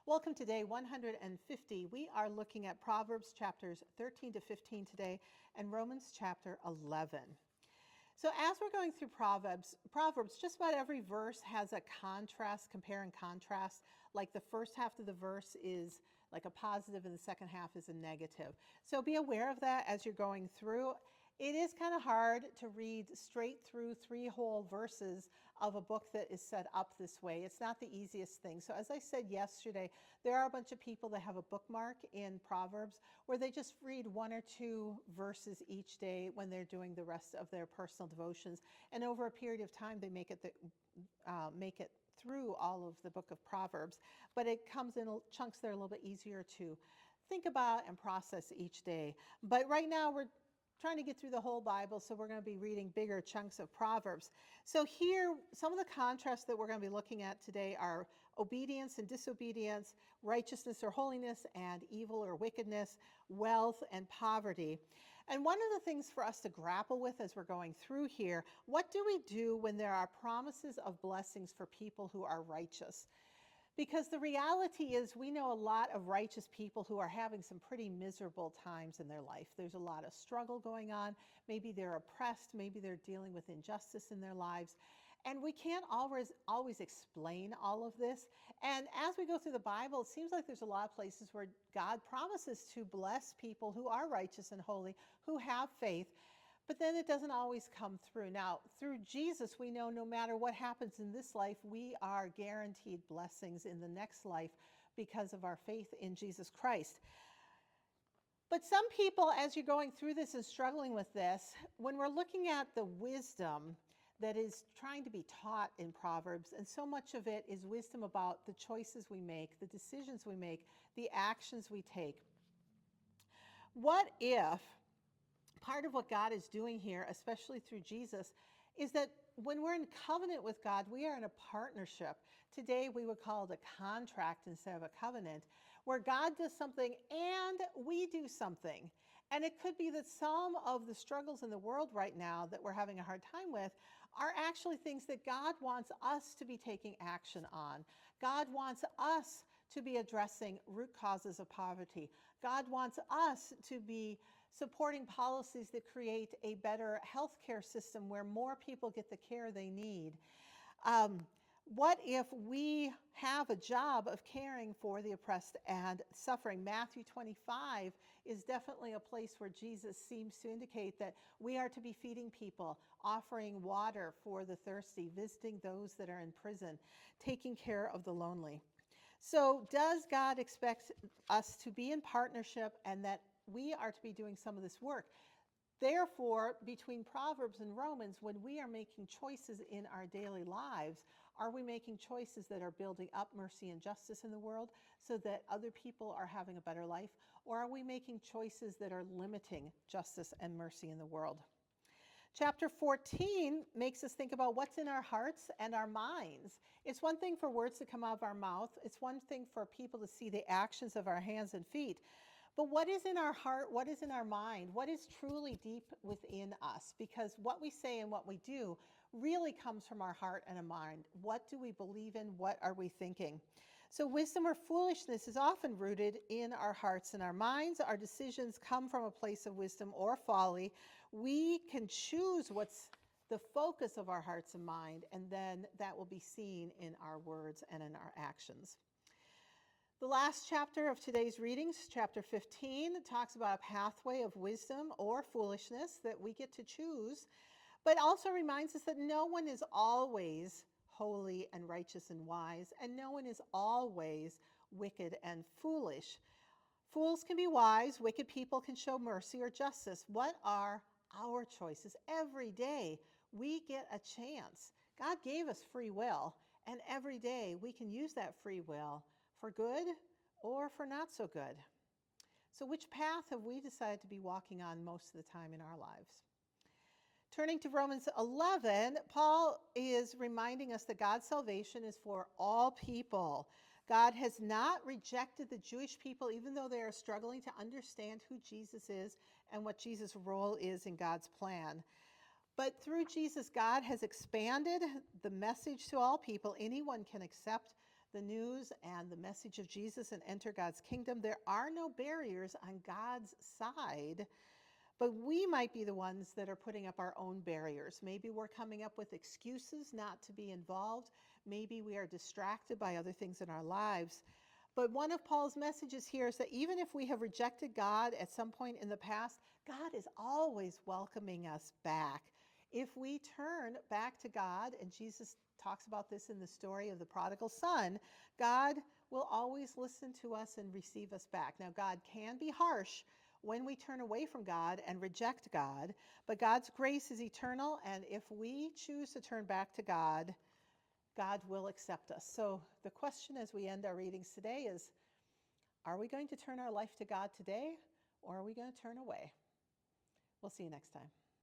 Welcome to day 150. We are looking at Proverbs chapters 13 to 15 today and Romans chapter 11. So as we're going through Proverbs, just about every verse has a contrast, compare and contrast. Like the first half of the verse is like a positive and the second half is a negative. So be aware of that as you're going through. It is kind of hard to read straight through 3 whole verses of a book that is set up this way. It's not the easiest thing. So as I said yesterday, there are a bunch of people that have a bookmark in Proverbs where they just read 1 or 2 verses each day when they're doing the rest of their personal devotions. And over a period of time, they make it through all of the book of Proverbs. But it comes in chunks that are a little bit easier to think about and process each day. But right now, we're trying to get through the whole Bible, so we're going to be reading bigger chunks of Proverbs. So here, some of the contrasts that we're going to be looking at today are obedience and disobedience, righteousness or holiness and evil or wickedness, wealth and poverty. And one of the things for us to grapple with as we're going through here, what do we do when there are promises of blessings for people who are righteous? Because the reality is we know a lot of righteous people who are having some pretty miserable times in their life. There's a lot of struggle going on. Maybe they're oppressed. Maybe they're dealing with injustice in their lives. And we can't always explain all of this. And as we go through the Bible, it seems like there's a lot of places where God promises to bless people who are righteous and holy, who have faith. But then it doesn't always come through. Now, through Jesus, we know no matter what happens in this life, we are guaranteed blessings in the next life because of our faith in Jesus Christ. But some people, as you're going through this and struggling with this, when we're looking at the wisdom that is trying to be taught in Proverbs, and so much of it is wisdom about the choices we make, the decisions we make, the actions we take. What if part of what God is doing here, especially through Jesus, is that when we're in covenant with God, we are in a partnership. Today we would call it a contract instead of a covenant, where God does something and we do something. And it could be that some of the struggles in the world right now that we're having a hard time with are actually things that God wants us to be taking action on. God wants us to be addressing root causes of poverty. God wants us to be supporting policies that create a better healthcare system where more people get the care they need. What if we have a job of caring for the oppressed and suffering? Matthew 25 is definitely a place where Jesus seems to indicate that we are to be feeding people, offering water for the thirsty, visiting those that are in prison, taking care of the lonely. So does God expect us to be in partnership and that we are to be doing some of this work? Therefore, between Proverbs and Romans, when we are making choices in our daily lives, are we making choices that are building up mercy and justice in the world so that other people are having a better life? Or are we making choices that are limiting justice and mercy in the world? Chapter 14 makes us think about what's in our hearts and our minds. It's one thing for words to come out of our mouth. It's one thing for people to see the actions of our hands and feet. But what is in our heart? What is in our mind? What is truly deep within us? Because what we say and what we do really comes from our heart and our mind. What do we believe in? What are we thinking? So wisdom or foolishness is often rooted in our hearts and our minds. Our decisions come from a place of wisdom or folly. We can choose what's the focus of our hearts and mind, and then that will be seen in our words and in our actions. The last chapter of today's readings, chapter 15, talks about a pathway of wisdom or foolishness that we get to choose, but also reminds us that no one is always holy and righteous and wise, and no one is always wicked and foolish. Fools can be wise, wicked people can show mercy or justice. What are our choices? Every day we get a chance. God gave us free will, and every day we can use that free will for good or for not so good. So which path have we decided to be walking on most of the time in our lives? Turning to Romans 11, Paul is reminding us that God's salvation is for all people. God has not rejected the Jewish people, even though they are struggling to understand who Jesus is and what Jesus' role is in God's plan. But through Jesus, God has expanded the message to all people. Anyone can accept the news and the message of Jesus and enter God's kingdom, there are no barriers on God's side, but we might be the ones that are putting up our own barriers. Maybe we're coming up with excuses not to be involved. Maybe we are distracted by other things in our lives. But one of Paul's messages here is that even if we have rejected God at some point in the past, God is always welcoming us back. If we turn back to God, and Jesus talks about this in the story of the prodigal son, God will always listen to us and receive us back. Now, God can be harsh when we turn away from God and reject God, but God's grace is eternal, and if we choose to turn back to God, God will accept us. So the question as we end our readings today is, are we going to turn our life to God today, or are we going to turn away? We'll see you next time.